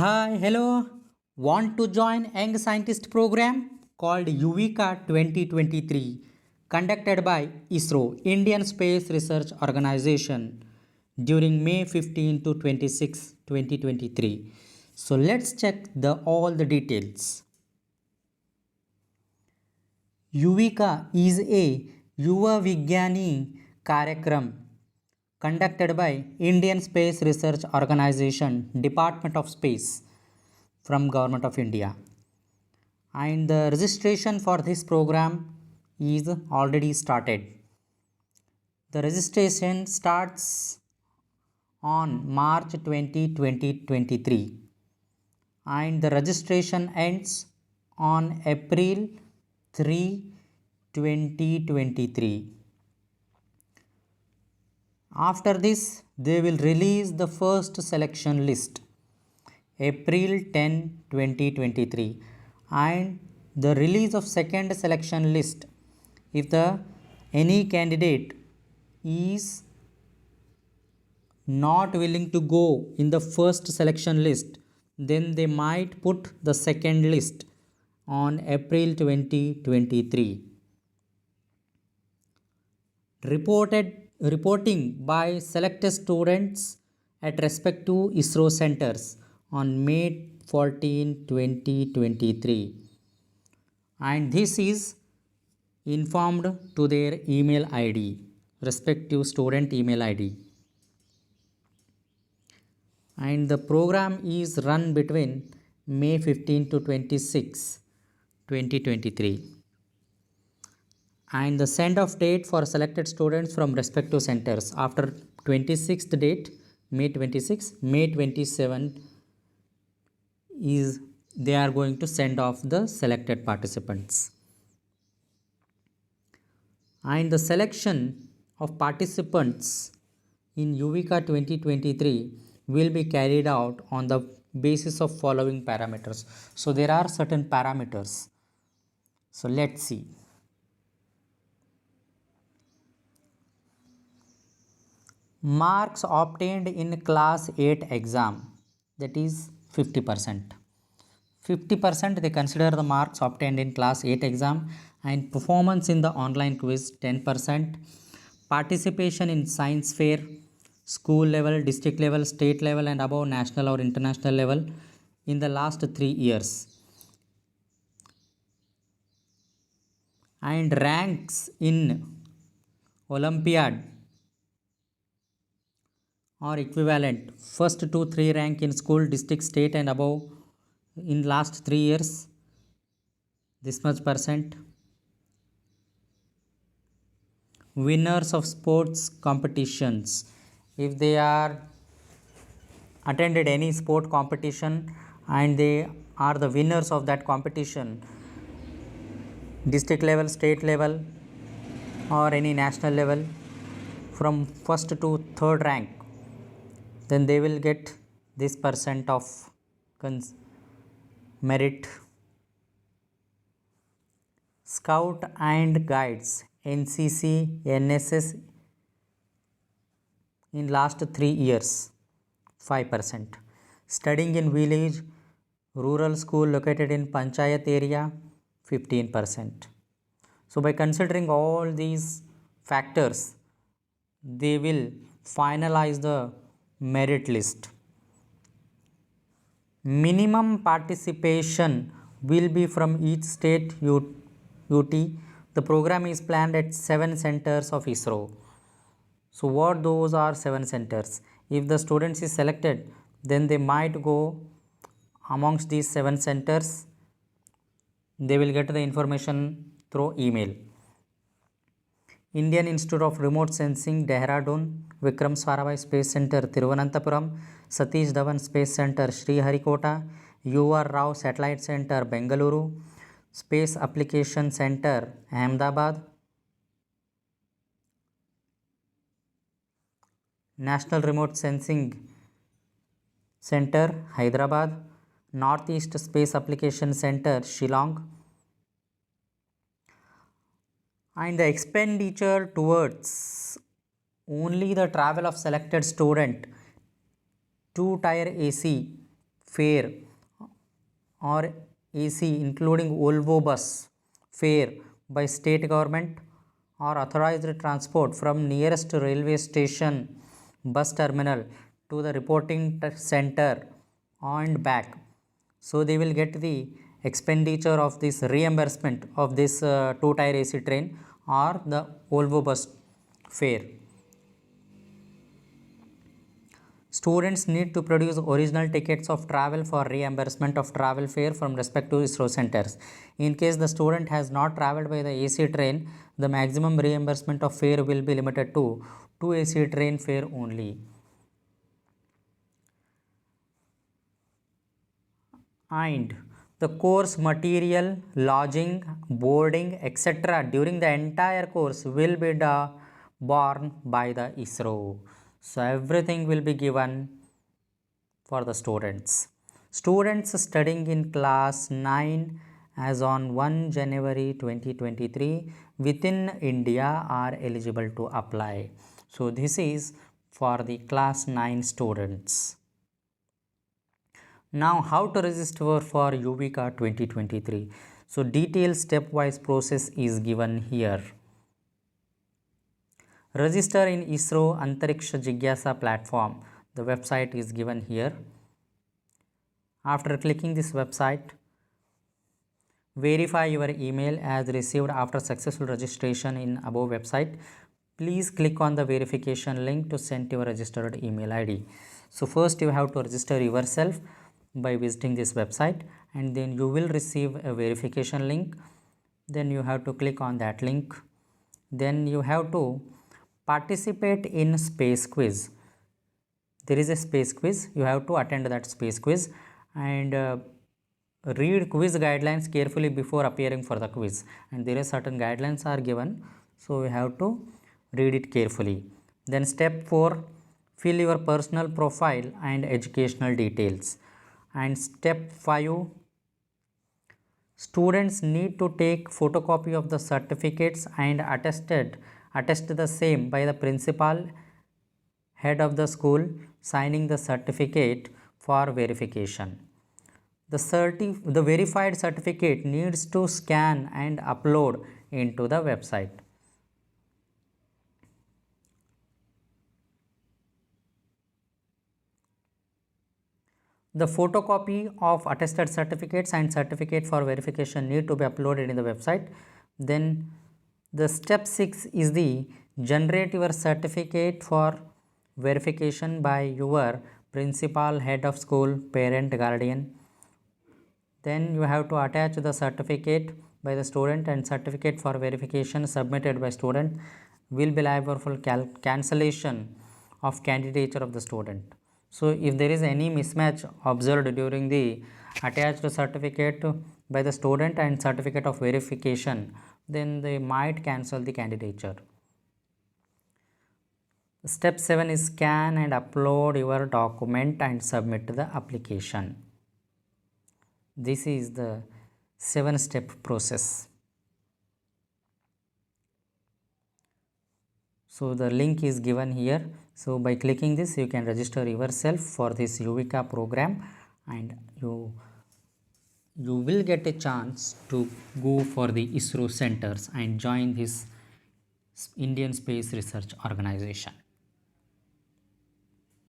Hi, hello. Want to join Young Scientist program called YUVIKA 2023 conducted by ISRO, Indian Space Research Organization during May 15 to 26, 2023. So let's check all the details. YUVIKA is a YUva VIgyani KAryakram conducted by Indian Space Research Organization, Department of Space from Government of India. And the registration for this program is already started. The registration starts on March 20, 2023 and the registration ends on April 3, 2023. After this, they will release the first selection list April 10, 2023 and the release of second selection list if any candidate is not willing to go in the first selection list, then they might put the second list on April 2023. Reporting by selected students at respective ISRO centers on May 14, 2023 and this is informed to their email ID, respective student email ID. And the program is run between May 15 to 26, 2023. And the send off date for selected students from respective centers after 26th date, May 26, May 27 is they are going to send off the selected participants. And the selection of participants in YUVIKA 2023 will be carried out on the basis of following parameters. So there are certain parameters. So let's see. Marks obtained in class 8 exam, that is 50%. 50% they consider the marks obtained in class 8 exam and performance in the online quiz 10%. Participation in science fair, school level, district level, state level and above national or international level in the last 3 years. And ranks in Olympiad or equivalent, first 2-3 rank in school, district, state and above in last 3 years, this much percent. Winners of sports competitions, if they are attended any sport competition and they are the winners of that competition, district level, state level or any national level from first to third rank, then they will get this percent of merit. Scout and guides, NCC, NSS in last 3 years, 5%. Studying in village, rural school located in Panchayat area, 15%. So by considering all these factors, they will finalize the merit list. Minimum participation will be from each state UT. The program is planned at 7 centers of ISRO. So what those are 7 centers? If the students is selected, then they might go amongst these 7 centers. They will get the information through email. Indian Institute of Remote Sensing, Dehradun, Vikram Sarabhai Space Center, Thiruvananthapuram, Satish Dhawan Space Center, Sriharikota, UR Rao Satellite Center, Bengaluru, Space Application Center, Ahmedabad, National Remote Sensing Center, Hyderabad, Northeast Space Application Center, Shillong, and the expenditure towards only the travel of selected student to Tier AC fare or AC including Volvo bus fare by state government or authorized transport from nearest railway station bus terminal to the reporting center and back. So they will get the expenditure of this reimbursement of this two-tier AC train or the Volvo bus fare. Students need to produce original tickets of travel for reimbursement of travel fare from respective ISRO centers. In case the student has not travelled by the AC train, the maximum reimbursement of fare will be limited to 2 AC train fare only. And the course material, lodging, boarding, etc. during the entire course will be borne by the ISRO. So everything will be given for the students. Students studying in class 9 as on 1 January 2023 within India are eligible to apply. So this is for the class 9 students. Now how to register for YUVIKA 2023. So detailed stepwise process is given here. Register in ISRO Antariksha Jigyasa platform. The website is given here. After clicking this website, verify your email as received after successful registration in above website. Please click on the verification link to send your registered email ID. So first you have to register yourself by visiting this website, and then you will receive a verification link. Then you have to click on that link. Then you have to participate in space quiz. There is a space quiz. You have to attend that space quiz and read quiz guidelines carefully before appearing for the quiz. And there are certain guidelines are given, so you have to read it carefully. Then step 4, fill your personal profile and educational details. And step 5, students need to take photocopy of the certificates and attest the same by the principal, head of the school, signing the certificate for verification. The verified certificate needs to scan and upload into the website. The photocopy of attested certificates and certificate for verification need to be uploaded in the website. Then the step 6 is the generate your certificate for verification by your principal, head of school, parent, guardian. Then you have to attach the certificate by the student, and certificate for verification submitted by student will be liable for cancellation of candidature of the student. So if there is any mismatch observed during the attached certificate by the student and certificate of verification, then they might cancel the candidature. Step 7 is scan and upload your document and submit the application. This is the 7-step process. So the link is given here. So by clicking this, you can register yourself for this YUVIKA program, and you will get a chance to go for the ISRO centers and join this Indian Space Research Organization.